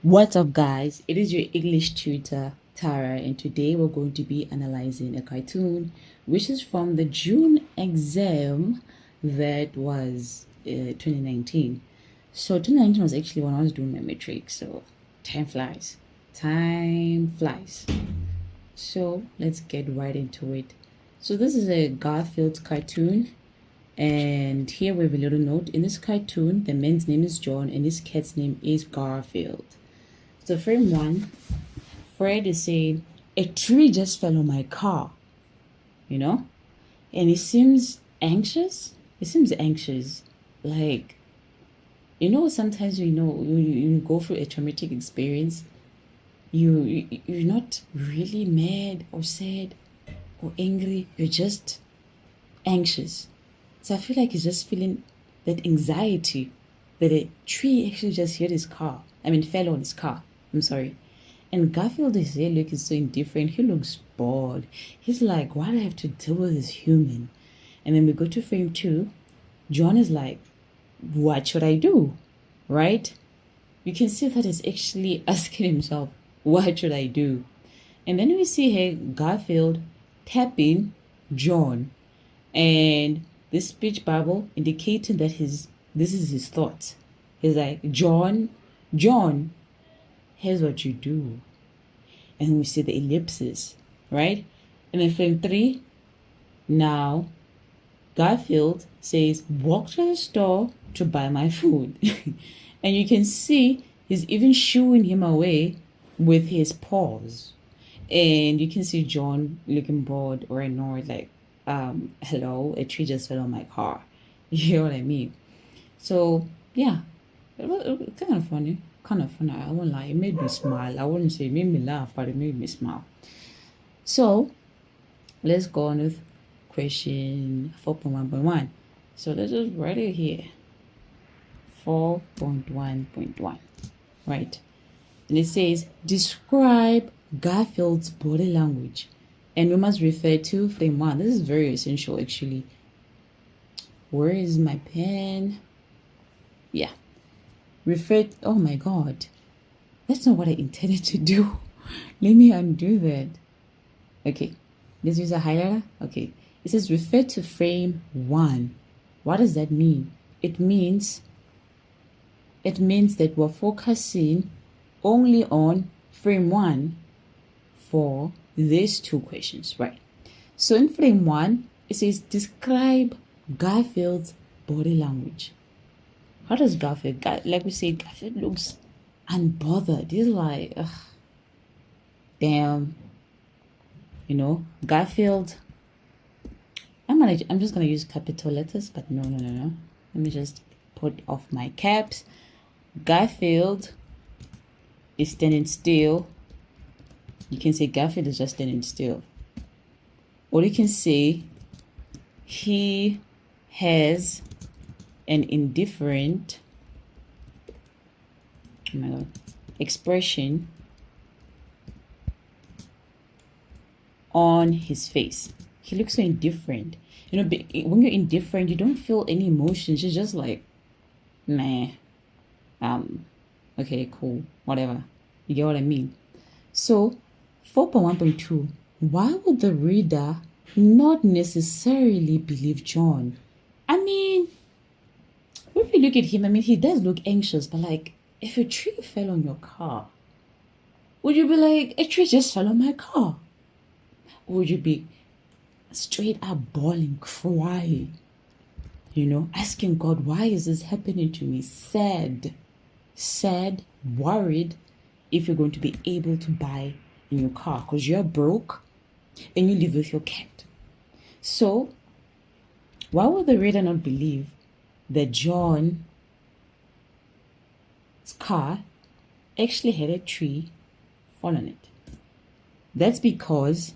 What's up, guys? It is your English tutor, Tara, and today we're going to be analyzing a cartoon which is from the June exam that was 2019. So, 2019 was actually when I was doing my matric, so time flies. Time flies. So, let's get right into it. So, this is a Garfield cartoon. And here we have a little note. In this cartoon, the man's name is John and his cat's name is Garfield. So frame one, Fred is saying, a tree just fell on my car, and he seems anxious. He seems anxious. Like, sometimes, you go through a traumatic experience, you're not really mad or sad or angry. You're just anxious. So I feel like he's just feeling that anxiety that a tree actually just fell on his car. I'm sorry. And Garfield is here looking so indifferent. He looks bored. He's like, why do I have to deal with this human? And then we go to frame two. John is like, what should I do? Right? You can see that he's actually asking himself, what should I do? And then we see here Garfield tapping John. And this speech bubble indicating that this is his thoughts. He's like, John, here's what you do. And we see the ellipses, right? And then frame three, now Garfield says, walk to the store to buy my food. And you can see he's even shooing him away with his paws. And you can see John looking bored or annoyed, like, hello, a tree just fell on my car. You know what I mean? So, yeah, it was kind of funny. I won't lie. It made me smile. I wouldn't say it made me laugh, but it made me smile. So let's go on with question 4.1.1. So let's just write it here. 4.1.1. Right. And it says, describe Garfield's body language. And we must refer to frame one. This is very essential, actually. Where is my pen? Yeah. Oh my God. That's not what I intended to do. Let me undo that. Okay. Let's use a highlighter. Okay. It says refer to frame one. What does that mean? It means that we're focusing only on frame one for these two questions, right? So in frame one, it says describe Garfield's body language. How does Garfield, like we said, Garfield looks unbothered. He's like, ugh, damn, Garfield. I'm just gonna use capital letters, but no. Let me just put off my caps. Garfield is standing still. You can say Garfield is just standing still. Or you can say he has an indifferent expression on his face. He looks so indifferent. When you're indifferent, you don't feel any emotions. You're just like, nah, okay, cool, whatever. You get what I mean? So 4.1.2, why would the reader not necessarily believe John? I mean, if you look at him, he does look anxious, but like, if a tree fell on your car, would you be like, a tree just fell on my car? Or would you be straight up bawling, crying, asking God, why is this happening to me? Sad, worried if you're going to be able to buy a new car because you're broke and you live with your cat. So, why would the reader not believe that John's car actually had a tree fall on it? That's because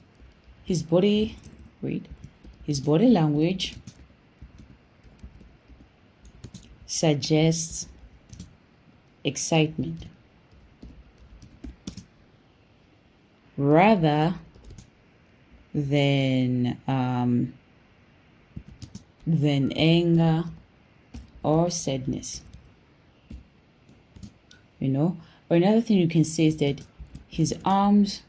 his body language suggests excitement rather than anger or sadness. Or another thing you can say is that his arms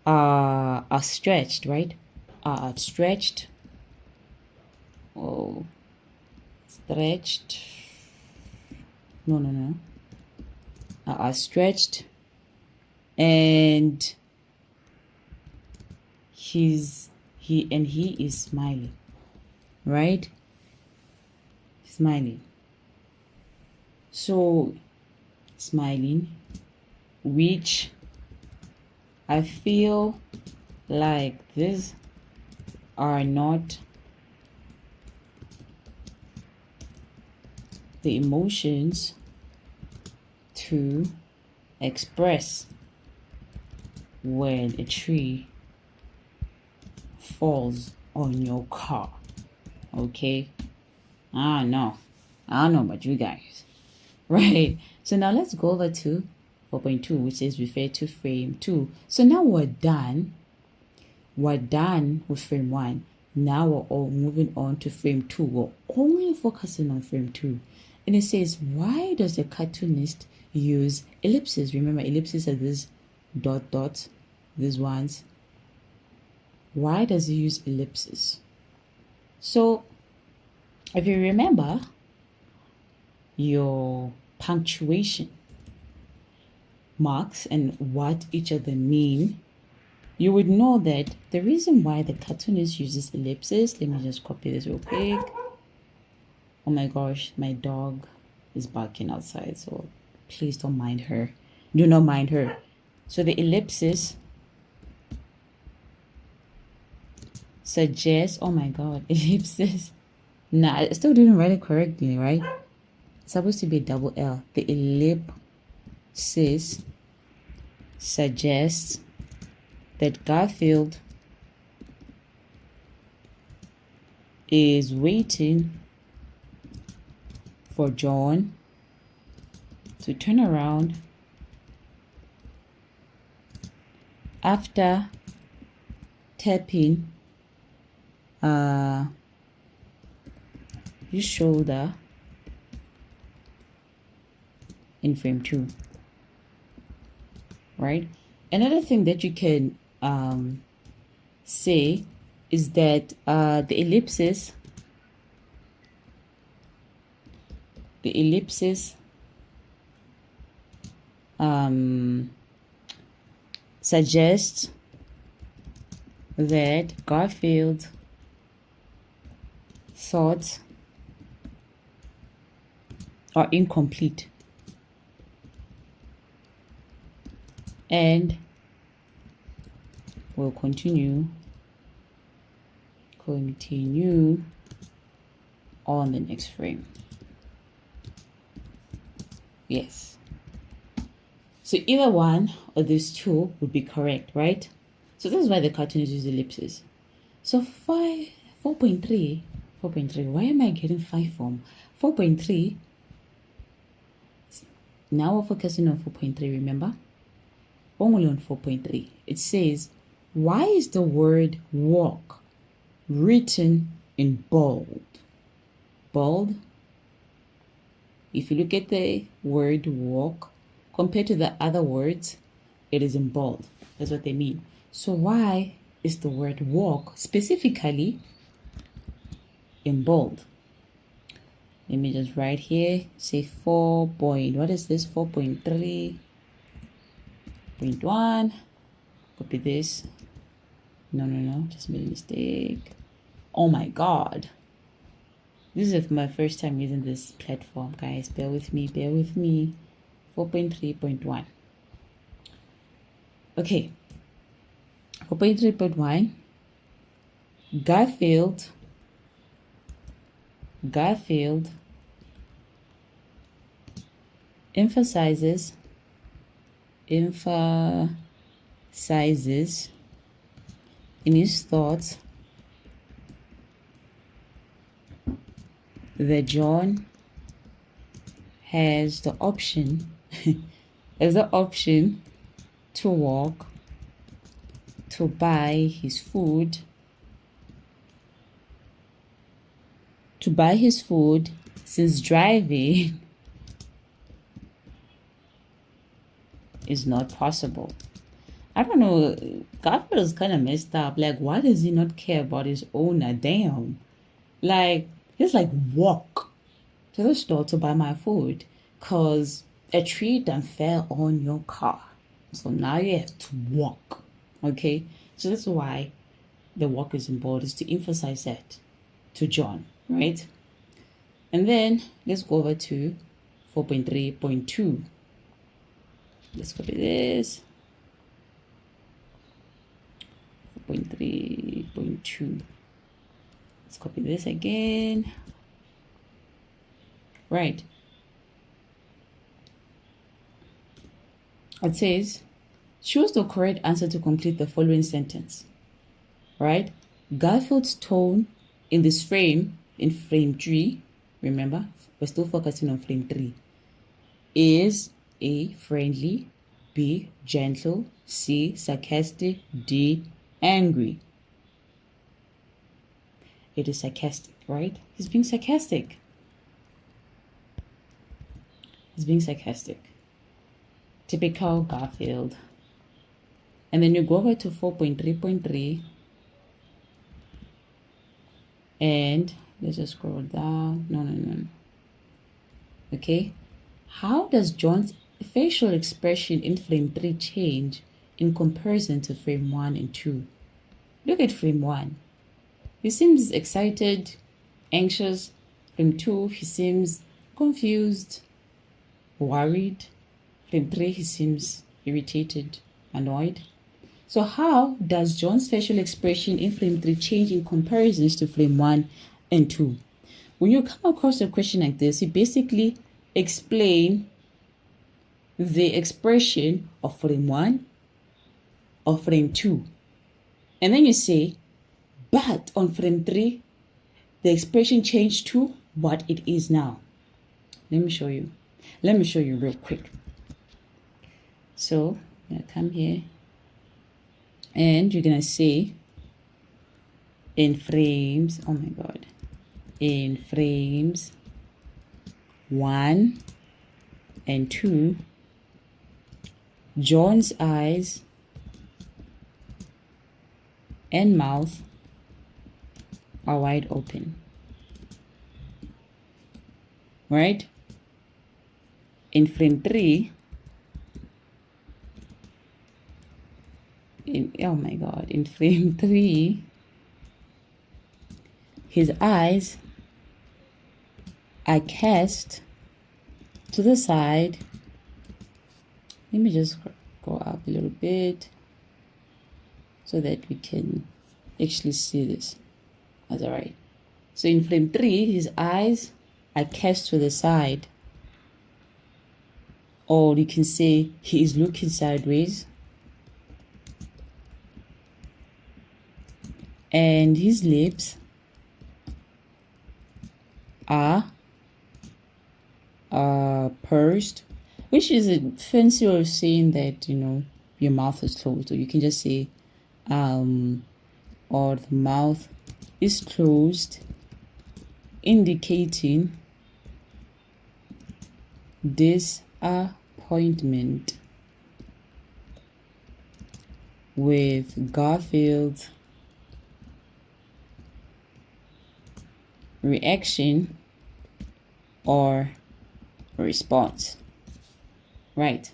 are stretched, right? Are stretched. Oh, stretched. No. Are stretched, and he is smiling, right? Smiling. So smiling, which I feel like these are not the emotions to express when a tree falls on your car. Okay? I don't know about you guys. Right? So now let's go over to 4.2, which is refer to frame 2. So now we're done. We're done with frame 1. Now we're all moving on to frame 2. We're only focusing on frame 2. And it says, why does the cartoonist use ellipses? Remember, ellipses are these dots, these ones. Why does he use ellipses? So, if you remember your punctuation marks and what each of them mean, you would know that the reason why the cartoonist uses ellipses, let me just copy this real quick. Oh my gosh, my dog is barking outside, so please don't mind her. Do not mind her. So the ellipses suggest, oh my god, ellipses. Nah, I still didn't write it correctly, right? It's supposed to be a double L. The ellipsis suggests that Garfield is waiting for John to turn around after tapping his shoulder in frame 2, right? Another thing that you can say is that the ellipsis suggests that Garfield's thoughts are incomplete and will continue on the next frame. Yes. So either one of these two would be correct, right? So this is why the cartoonist uses ellipses. So 4.3, why am I getting 5 from? 4.3, now we're focusing on 4.3, remember? Only on 4.3. It says, why is the word walk written in bold? Bold? If you look at the word walk, compared to the other words, it is in bold. That's what they mean. So why is the word walk specifically in bold? Let me just write here, say 4 point, what is this, 4.3.1, copy this. No, just made a mistake. Oh my god. This is my first time using this platform, guys. Bear with me. 4.3.1. Okay. 4.3.1. Garfield emphasizes in his thoughts that John has the option to walk, to buy his food, since driving is not possible. I don't know. Garfield is kind of messed up. Like, why does he not care about his owner? Damn. Like, he's like, walk to the store to buy my food because a tree done fell on your car. So now you have to walk. Okay? So that's why the walk is important, is to emphasize that to John, right? And then let's go over to 4.3.2. Let's copy this. 4.3.2. Let's copy this again. Right. It says, choose the correct answer to complete the following sentence. Right? Garfield's tone in this frame, in frame 3, remember, we're still focusing on frame 3, is A, friendly, B, gentle, C, sarcastic, D, angry. It is sarcastic, right? He's being sarcastic. He's being sarcastic. Typical Garfield. And then you go over to 4.3.3. And let's just scroll down. No. Okay. How does John's facial expression in frame 3 change in comparison to frame 1 and 2? Look at frame 1. He seems excited, anxious. Frame 2, he seems confused, worried. Frame 3, he seems irritated, annoyed. So how does John's facial expression in frame 3 change in comparisons to frame 1 and 2? When you come across a question like this, you basically explain the expression of frame 1 or frame 2. And then you say, but on frame 3, the expression changed to what it is now. Let me show you. Let me show you real quick. So, I'm going to come here. And you're going to say, in frames, oh my God, in frames 1 and 2, John's eyes and mouth are wide open. Right? In frame 3, in frame 3, his eyes are cast to the side. Let me just go up a little bit so that we can actually see this. That's all right. So in frame 3, his eyes are cast to the side. Or you can say he is looking sideways. And his lips are pursed, which is a fancy way of saying that, your mouth is closed. Or you can just say, or the mouth is closed, indicating disappointment with Garfield's reaction or response. Right.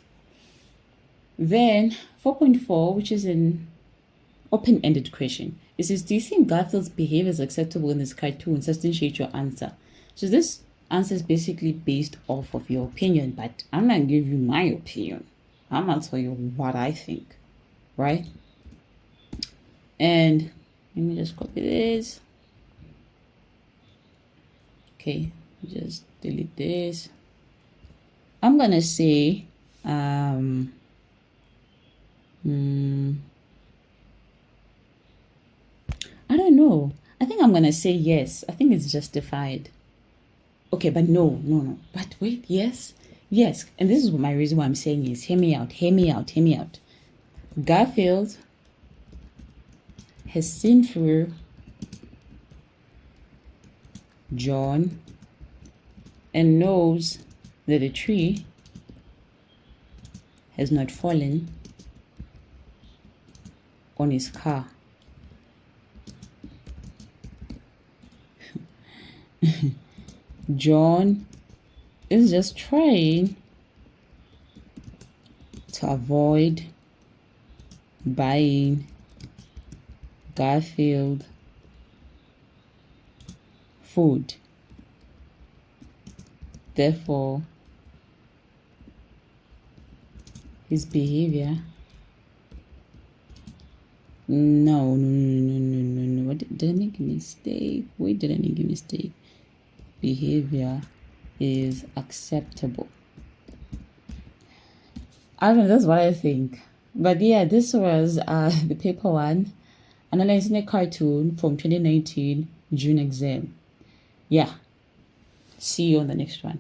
Then 4.4, which is an open-ended question. It says, do you think Garfield's behavior is acceptable in this cartoon? Substantiate your answer. So this answer is basically based off of your opinion, but I'm not going to give you my opinion. I'm going to tell you what I think. Right? And let me just copy this. Okay, just delete this. I'm going to say, I don't know. I think I'm going to say yes. I think it's justified. Okay, but no. But wait, yes. And this is my reason why I'm saying yes. Hear me out. Garfield has seen through John and knows that a tree has not fallen on his car. John is just trying to avoid buying Garfield food. Therefore, his behavior. No. What did I make a mistake? Wait, did I make a mistake? Behavior is acceptable. I don't know, that's what I think. But yeah, this was the paper one, analyzing a cartoon from 2019 June exam. Yeah. See you on the next one.